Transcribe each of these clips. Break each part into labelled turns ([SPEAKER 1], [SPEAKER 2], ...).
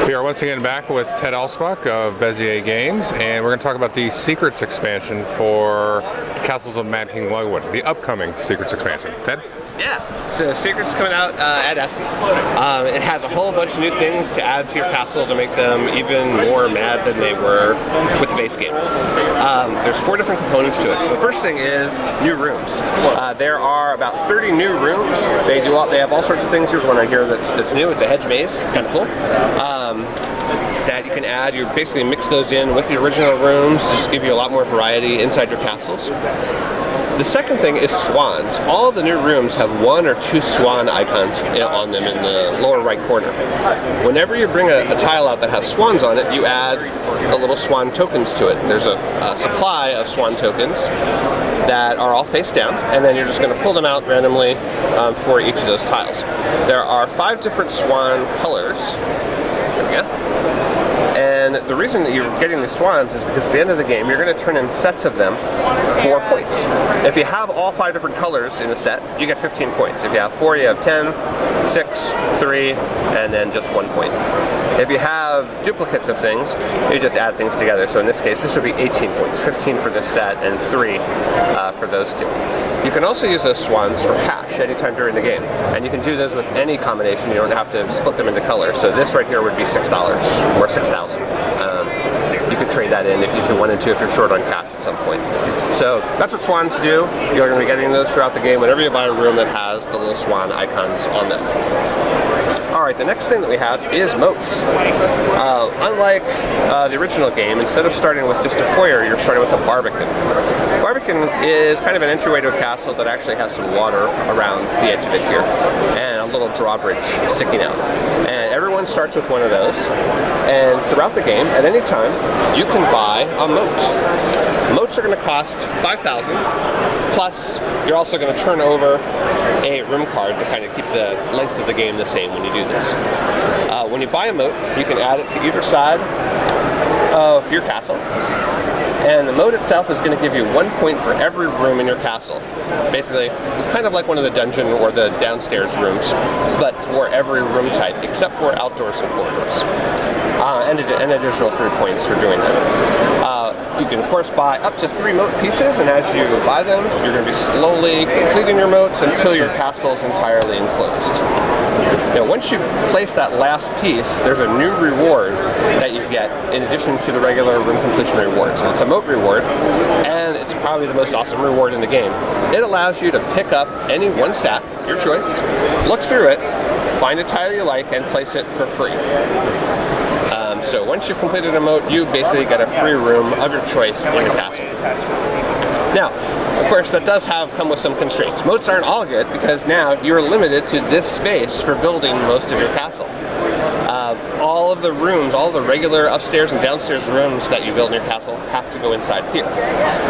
[SPEAKER 1] We are once again back with Ted Alsbach of Bezier Games, and we're going to talk about the Secrets expansion for Castles of Mad King Ludwig, the upcoming Secrets expansion. Ted?
[SPEAKER 2] Yeah, so Secrets coming out at Essen. It has a whole bunch of new things to add to your castle to make them even more mad than they were with the base game. There's 4 different components to it. The first thing is new rooms. There are about 30 new rooms. They have all sorts of things. Here's one right here that's new. It's a hedge maze. It's kind of cool. That you can add. You basically mix those in with the original rooms, just give you a lot more variety inside your castles. The second thing is swans. All of the new rooms have 1 or 2 swan icons on them in the lower right corner. Whenever you bring a tile out that has swans on it, you add a little swan tokens to it. There's a supply of swan tokens that are all face down, and then you're just going to pull them out randomly for each of those tiles. There are 5 different swan colors. There we go. And the reason that you're getting the swans is because at the end of the game, you're going to turn in sets of them for points. If you have all 5 different colors in a set, you get 15 points. If you have 4, you have 10, 6, 3, and then just 1 point. If you have duplicates of things, you just add things together. So in this case, this would be 18 points, 15 for this set, and 3 for those 2. You can also use those swans for cash anytime during the game. And you can do those with any combination. You don't have to split them into colors. So this right here would be $6 or 6,000. You could trade that in if you wanted to, if you're short on cash at some point. So that's what swans do. You're going to be getting those throughout the game whenever you buy a room that has the little swan icons on them. Alright, the next thing that we have is moats. Unlike the original game, instead of starting with just a foyer, you're starting with a barbican. Barbican is kind of an entryway to a castle that actually has some water around the edge of it here, and a little drawbridge sticking out. And everyone starts with one of those, and throughout the game, at any time, you can buy a moat. Moats are going to cost 5,000, plus you're also going to turn over a room card to kind of keep the length of the game the same when you do this. When you buy a moat, you can add it to either side of your castle, and the moat itself is going to give you 1 point for every room in your castle. Basically, it's kind of like one of the dungeon or the downstairs rooms, but for every room type, except for outdoors and corridors. And an additional 3 points for doing that. You can, of course, buy up to 3 moat pieces, and as you buy them, you're going to be slowly completing your moats until your castle is entirely enclosed. Now, once you place that last piece, there's a new reward that you get in addition to the regular room completion rewards. And it's a moat reward, and it's probably the most awesome reward in the game. It allows you to pick up any one stack, your choice, look through it, find a tile you like, and place it for free. So once you've completed a moat, you basically get a free room of your choice in the castle. Now, of course, that does come with some constraints. Moats aren't all good because now you're limited to this space for building most of your castle. All of the rooms, all of the regular upstairs and downstairs rooms that you build in your castle have to go inside here.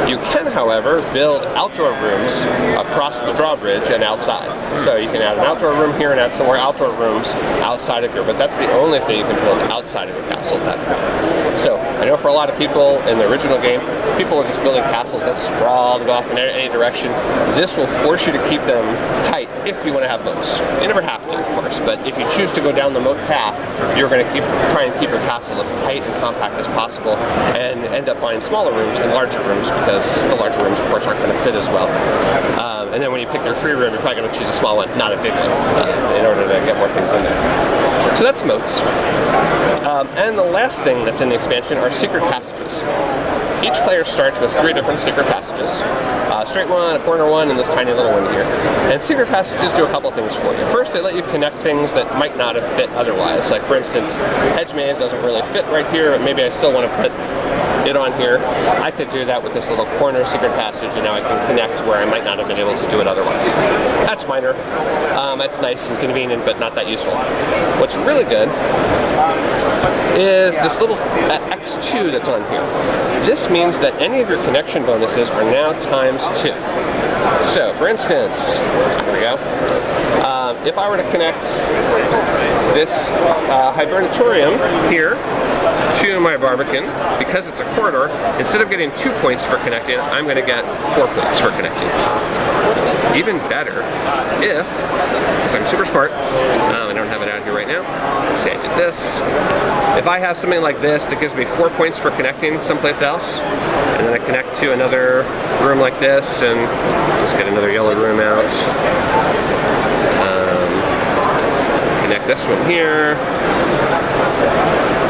[SPEAKER 2] You can, however, build outdoor rooms across the drawbridge and outside. So you can add an outdoor room here and add some more outdoor rooms outside of here, but that's the only thing you can build outside of your castle at that point. So I know for a lot of people in the original game, people are just building castles that sprawl and go off in any direction. This will force you to keep them tight if you want to have moats. You never have to, of course, but if you choose to go down the moat path, you're going to try and keep your castle as tight and compact as possible, and end up buying smaller rooms than larger rooms, because the larger rooms, of course, aren't going to fit as well. And then when you pick your free room, you're probably going to choose a small one, not a big one, in order to get more things in there. So that's moats. And the last thing that's in the expansion are secret passages. Each player starts with 3 different secret passages. A straight one, a corner one, and this tiny little one here. And secret passages do a couple things for you. First, they let you connect things that might not have fit otherwise. Like, for instance, hedge maze doesn't really fit right here, but maybe I still want to put it on here. I could do that with this little corner secret passage, and now I can connect where I might not have been able to do it otherwise. That's minor. That's nice and convenient, but not that useful. What's really good is this little X2 that's on here. This means that any of your connection bonuses are now ×2. So, for instance, here we go. If I were to connect this hibernatorium here to my barbican, because it's a corridor, instead of getting 2 points for connecting, I'm going to get 4 points for connecting. Even better if, because I'm super smart, I don't have it out here right now. Let's say I did this. If I have something like this that gives me 4 points for connecting someplace else, and then I connect to another room like this, and let's get another yellow room out. Connect this one here.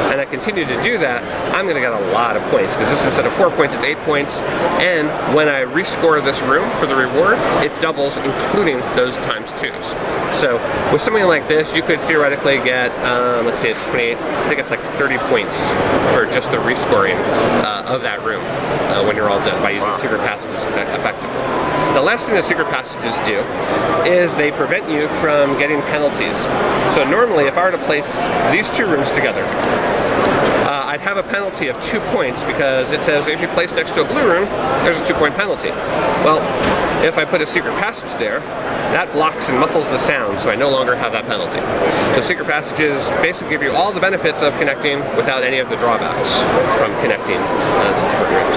[SPEAKER 2] And I continue to do that, I'm going to get a lot of points, because this instead of 4 points, it's 8 points. And when I rescore this room for the reward, it doubles, including those times 2s. So with something like this, you could theoretically get, let's say it's 28, I think it's like 30 points for just the rescoring of that room when you're all done by using secret passages effectively. The last thing that secret passages do is they prevent you from getting penalties. So normally, if I were to place these 2 rooms together, I'd have a penalty of 2 points because it says if you place next to a blue room, there's a 2-point penalty. Well, if I put a secret passage there, that blocks and muffles the sound, so I no longer have that penalty. So secret passages basically give you all the benefits of connecting without any of the drawbacks from connecting to different rooms.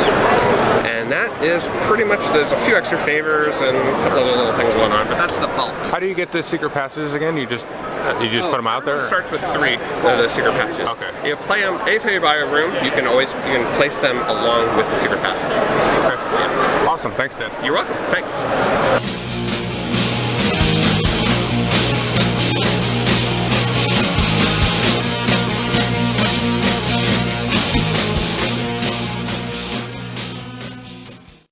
[SPEAKER 2] And that is pretty much, there's a few extra favors and a couple of little things going on, but that's the bulk.
[SPEAKER 1] How do you get the secret passages again? You just put them out there?
[SPEAKER 2] It starts with 3 of the secret passages.
[SPEAKER 1] Okay.
[SPEAKER 2] You play them, anytime you buy a room, you can place them along with the secret passage.
[SPEAKER 1] Okay. Yeah. Awesome. Thanks, Ted.
[SPEAKER 2] You're welcome. Thanks.